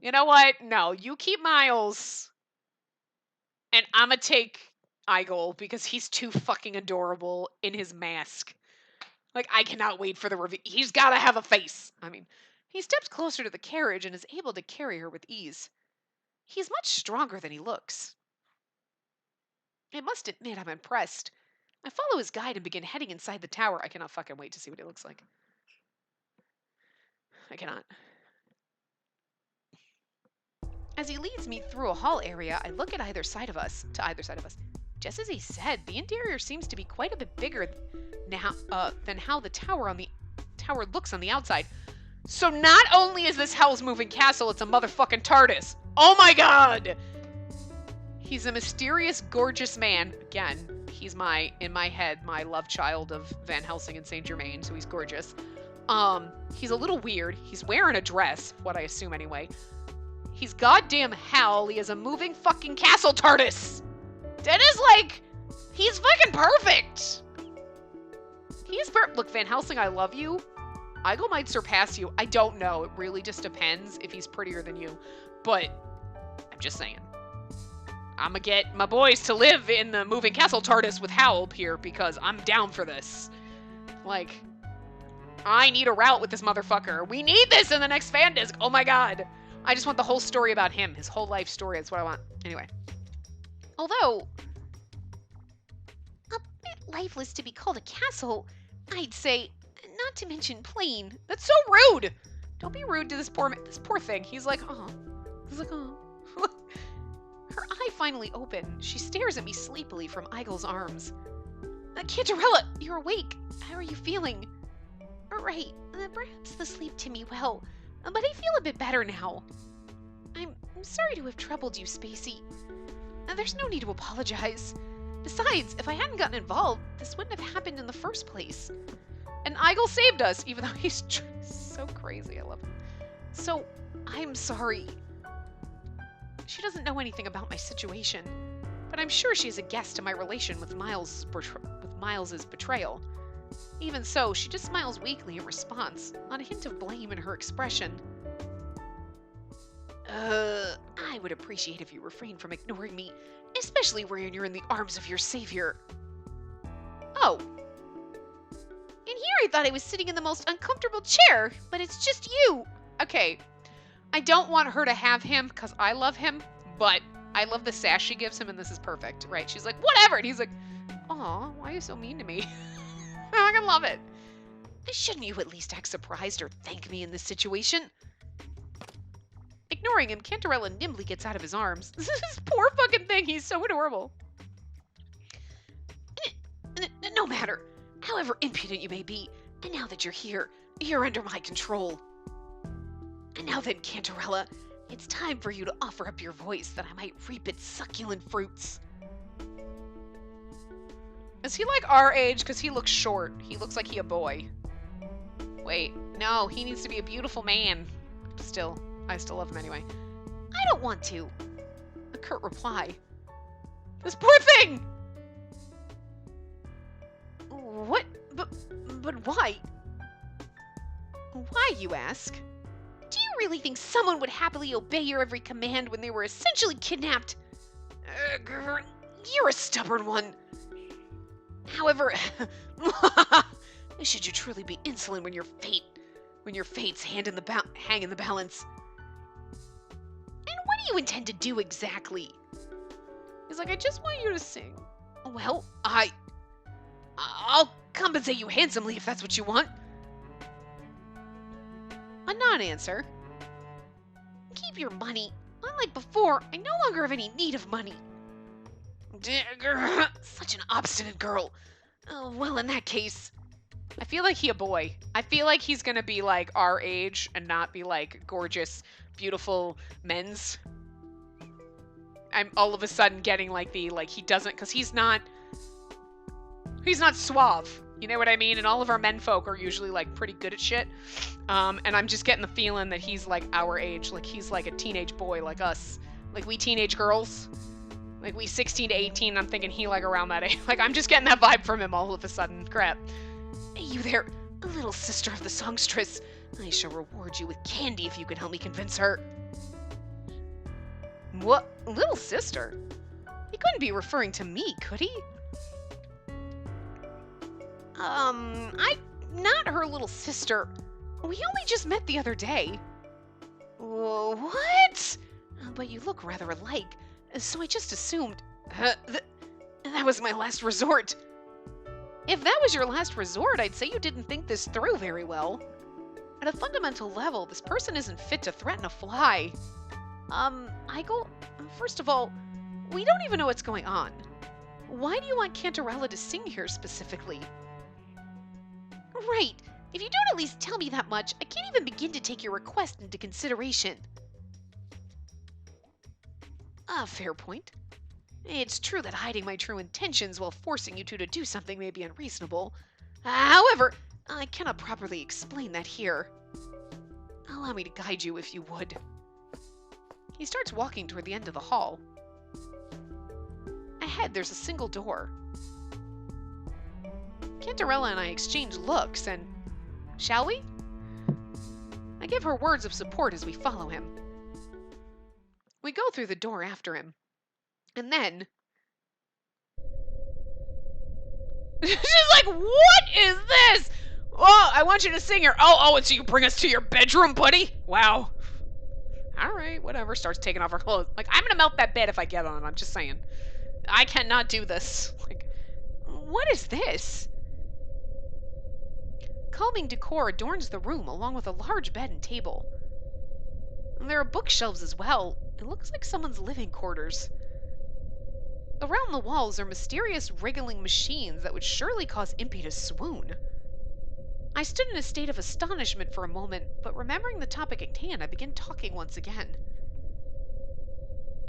You know what? No, you keep Miles. And I'ma take Igel because he's too fucking adorable in his mask. Like, I cannot wait for the reveal. He's gotta have a face. I mean, he steps closer to the carriage and is able to carry her with ease. He's much stronger than he looks. I must admit, I'm impressed. I follow his guide and begin heading inside the tower. I cannot fucking wait to see what he looks like. I cannot. As he leads me through a hall area, I look at either side of us. Just as he said, the interior seems to be quite a bit bigger now than how the tower looks on the outside. So not only is this Hell's Moving Castle, it's a motherfucking TARDIS. Oh my god! He's a mysterious, gorgeous man. Again, he's in my head, my love child of Van Helsing and Saint Germain, so he's gorgeous. He's a little weird. He's wearing a dress, what I assume anyway. He's goddamn hell. He is a moving fucking castle TARDIS. That is like, he's fucking perfect. Look, Van Helsing, I love you. Igel might surpass you. I don't know. It really just depends if he's prettier than you. But I'm just saying. I'm gonna get my boys to live in the moving castle TARDIS with Howl here because I'm down for this. Like, I need a route with this motherfucker. We need this in the next fan disc. Oh my god. I just want the whole story about him. His whole life story. That's what I want. Anyway. Although a bit lifeless to be called a castle, I'd say, not to mention plain. That's so rude. Don't be rude to this poor thing. He's like, oh. He's like, oh. Her eye finally opened. She stares at me sleepily from Igel's arms. Cantarella, you're awake. How are you feeling? Right. Perhaps the sleep to me well. But I feel a bit better now. I'm sorry to have troubled you, Spacey. There's no need to apologize. Besides, if I hadn't gotten involved, this wouldn't have happened in the first place. And Igel saved us, even though he's so crazy. I love him. So, I'm sorry. She doesn't know anything about my situation, but I'm sure she's a guest to my relation with Miles's betrayal. Even so, she just smiles weakly in response, not a hint of blame in her expression. I would appreciate if you refrain from ignoring me, especially when you're in the arms of your savior. Oh. In here I thought I was sitting in the most uncomfortable chair, but it's just you. Okay, I don't want her to have him because I love him, but I love the sass she gives him, and this is perfect, right? She's like, whatever, and he's like, aw, why are you so mean to me? I fucking love it. Shouldn't you at least act surprised or thank me in this situation? Ignoring him, Cantarella nimbly gets out of his arms. This poor fucking thing, he's so adorable. No matter, however impudent you may be, and now that you're here, you're under my control. And now then, Cantarella, it's time for you to offer up your voice that I might reap its succulent fruits. Is he like our age? Because he looks short. He looks like he a boy. Wait, no, he needs to be a beautiful man. Still, I still love him anyway. I don't want to. A curt reply. This poor thing! What? But why? Why, you ask? Do you really think someone would happily obey your every command when they were essentially kidnapped? You're a stubborn one. However, should you truly be insolent when your fates hang in the balance? And what do you intend to do exactly? He's like, I just want you to sing. Well, I'll compensate you handsomely if that's what you want. A non-answer. Keep your money. Unlike before, I no longer have any need of money. Such an obstinate girl. Oh, well, in that case, I feel like he a boy. I feel like he's gonna be like our age and not be like gorgeous, beautiful men's. I'm all of a sudden getting like he doesn't, because he's not suave. You know what I mean? And all of our menfolk are usually like pretty good at shit. And I'm just getting the feeling that he's like our age. Like he's like a teenage boy like us. Like we teenage girls. Like, we 16 to 18, I'm thinking he, like, around that age. Like, I'm just getting that vibe from him all of a sudden. Crap. Hey, you there, little sister of the songstress. I shall reward you with candy if you can help me convince her. What? Little sister? He couldn't be referring to me, could he? I'm not her little sister. We only just met the other day. What? But you look rather alike, so I just assumed. That was my last resort. If that was your last resort, I'd say you didn't think this through very well. At a fundamental level, this person isn't fit to threaten a fly. Igel, first of all, we don't even know what's going on. Why do you want Cantarella to sing here specifically? Right. If you don't at least tell me that much, I can't even begin to take your request into consideration. A fair point. It's true that hiding my true intentions while forcing you two to do something may be unreasonable. However, I cannot properly explain that here. Allow me to guide you if you would. He starts walking toward the end of the hall. Ahead, there's a single door. Cantarella and I exchange looks and... Shall we? I give her words of support as we follow him. We go through the door after him. And then... She's like, what is this? Oh, I want you to sing here. Oh, and so you bring us to your bedroom, buddy? Wow. All right, whatever. Starts taking off her clothes. Like, I'm going to melt that bed if I get on it. I'm just saying. I cannot do this. Like, what is this? Calming decor adorns the room along with a large bed and table. And there are bookshelves as well. It looks like someone's living quarters. Around the walls are mysterious wriggling machines that would surely cause Impy to swoon. I stood in a state of astonishment for a moment, but remembering the topic at hand, I began talking once again.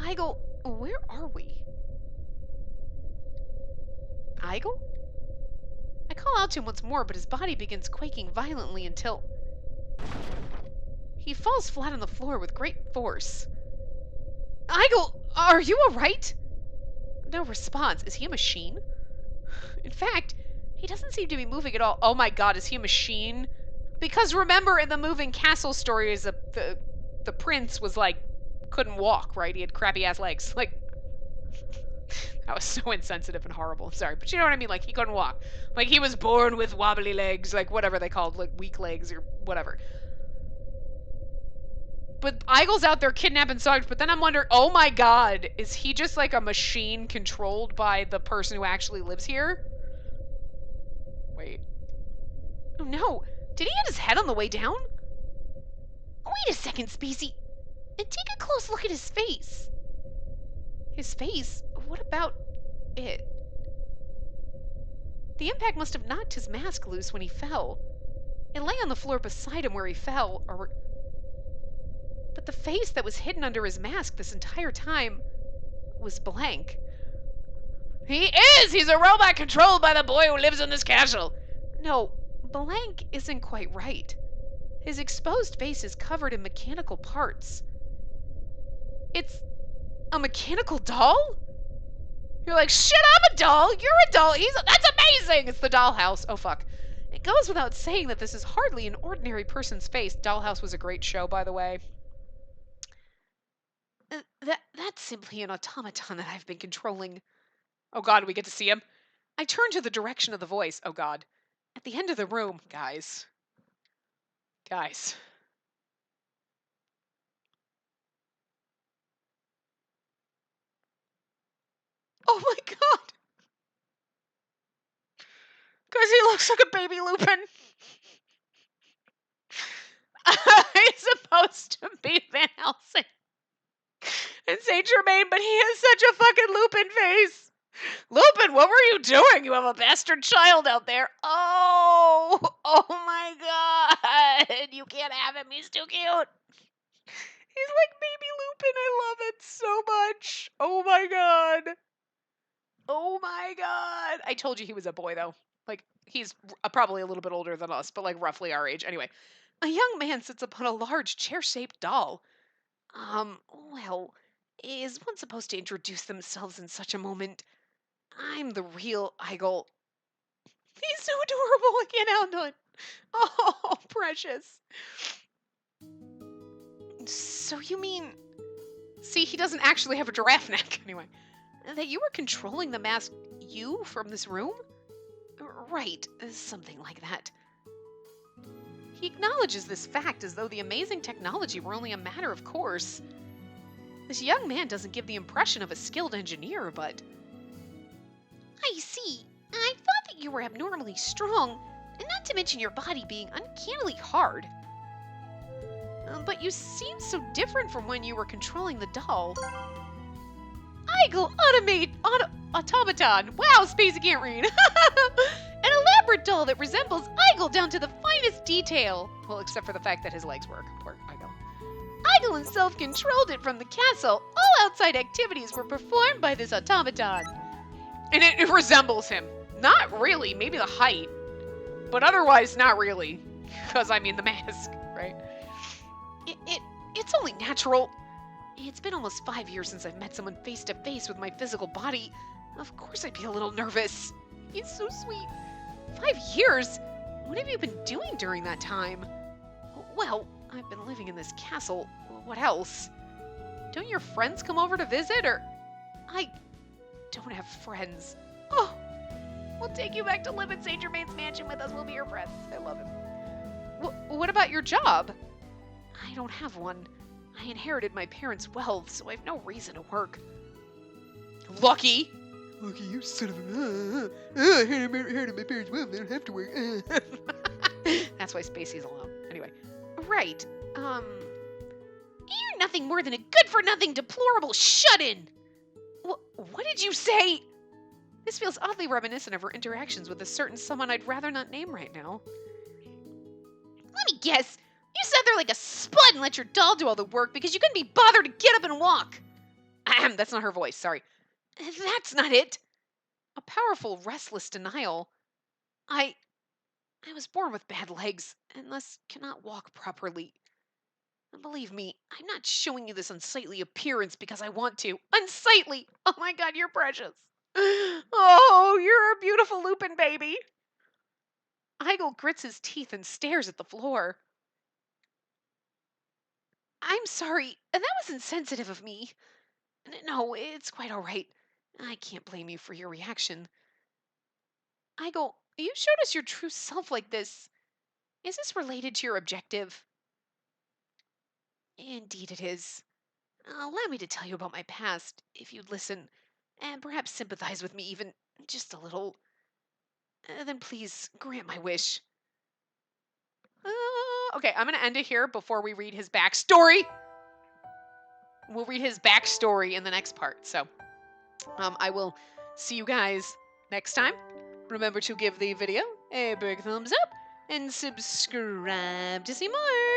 Igel, where are we? Igel? I call out to him once more, but his body begins quaking violently until... He falls flat on the floor with great force. Igel, are you alright? No response. Is he a machine? In fact, he doesn't seem to be moving at all. Oh my god, is he a machine? Because remember in the moving castle stories, the prince was like, couldn't walk, right? He had crappy ass legs. Like, that was so insensitive and horrible. I'm sorry, but you know what I mean? Like, he couldn't walk. Like, he was born with wobbly legs, like whatever they called, like weak legs or whatever. But Igel's out there kidnapping songs, but then I'm wondering, oh my god, is he just like a machine controlled by the person who actually lives here? Wait. Oh no, did he hit his head on the way down? Wait a second, Spacey. And take a close look at his face. His face? What about it? The impact must have knocked his mask loose when he fell. It lay on the floor beside him where he fell, or... But the face that was hidden under his mask this entire time was blank. He is! He's a robot controlled by the boy who lives in this castle! No, blank isn't quite right. His exposed face is covered in mechanical parts. It's a mechanical doll? You're like, shit, I'm a doll! You're a doll! That's amazing! It's the dollhouse. Oh, fuck. It goes without saying that this is hardly an ordinary person's face. Dollhouse was a great show, by the way. That's simply an automaton that I've been controlling. Oh god, we get to see him. I turn to the direction of the voice. Oh god. At the end of the room, guys. Guys. Oh my god. Guys, he looks like a baby Lupin. He's supposed to be Van Helsing and Saint Germain, but he has such a fucking Lupin face. Lupin, what were you doing? You have a bastard child out there. Oh my god. You can't have him. He's too cute. He's like baby Lupin. I love it so much. Oh my god. Oh my god. I told you he was a boy, though. Like, he's probably a little bit older than us, but like roughly our age. Anyway, a young man sits upon a large chair-shaped doll. Well, Is one supposed to introduce themselves in such a moment? I'm the real Igel. He's so adorable. I can't handle it. Oh, precious. So you mean... See, he doesn't actually have a giraffe neck anyway. That you were controlling the mask you from this room? Right, something like that. He acknowledges this fact as though the amazing technology were only a matter of course. This young man doesn't give the impression of a skilled engineer, but... I see. I thought that you were abnormally strong, and not to mention your body being uncannily hard. But you seem so different from when you were controlling the doll. Automaton! Wow, Spacey can't read! An elaborate doll that resembles Igel down to the finest detail. Well, except for the fact that his legs work. Poor Igel. Igel himself controlled it from the castle. All outside activities were performed by this automaton. And it resembles him. Not really, maybe the height. But otherwise, not really. Because, I mean, the mask, right? It's only natural. It's been almost 5 years since I've met someone face to face with my physical body. Of course I'd be a little nervous. He's so sweet. 5 years? What have you been doing during that time? Well, I've been living in this castle. What else? Don't your friends come over to visit, or... I don't have friends. Oh, we'll take you back to live in St. Germain's mansion with us. We'll be your friends. I love him. What about your job? I don't have one. I inherited my parents' wealth, so I have no reason to work. Lucky! Lucky, you son of a... I inherited my parents' wealth. I don't have to work. That's why Spacey's alone. Anyway. Right. You're nothing more than a good-for-nothing, deplorable shut-in! What did you say? This feels oddly reminiscent of her interactions with a certain someone I'd rather not name right now. Let me guess. You sat there like a spud and let your doll do all the work because you couldn't be bothered to get up and walk. That's not her voice, sorry. That's not it. A powerful, restless denial. I was born with bad legs and thus cannot walk properly. Believe me, I'm not showing you this unsightly appearance because I want to. Unsightly! Oh my god, you're precious. Oh, you're a beautiful Lupin baby. Igel grits his teeth and stares at the floor. I'm sorry, and that was insensitive of me. No, it's quite all right. I can't blame you for your reaction. Igel, you showed us your true self like this. Is this related to your objective? Indeed it is. Allow me to tell you about my past, if you'd listen, and perhaps sympathize with me even just a little. Then please grant my wish. Okay, I'm going to end it here before we read his backstory. We'll read his backstory in the next part. So I will see you guys next time. Remember to give the video a big thumbs up and subscribe to see more.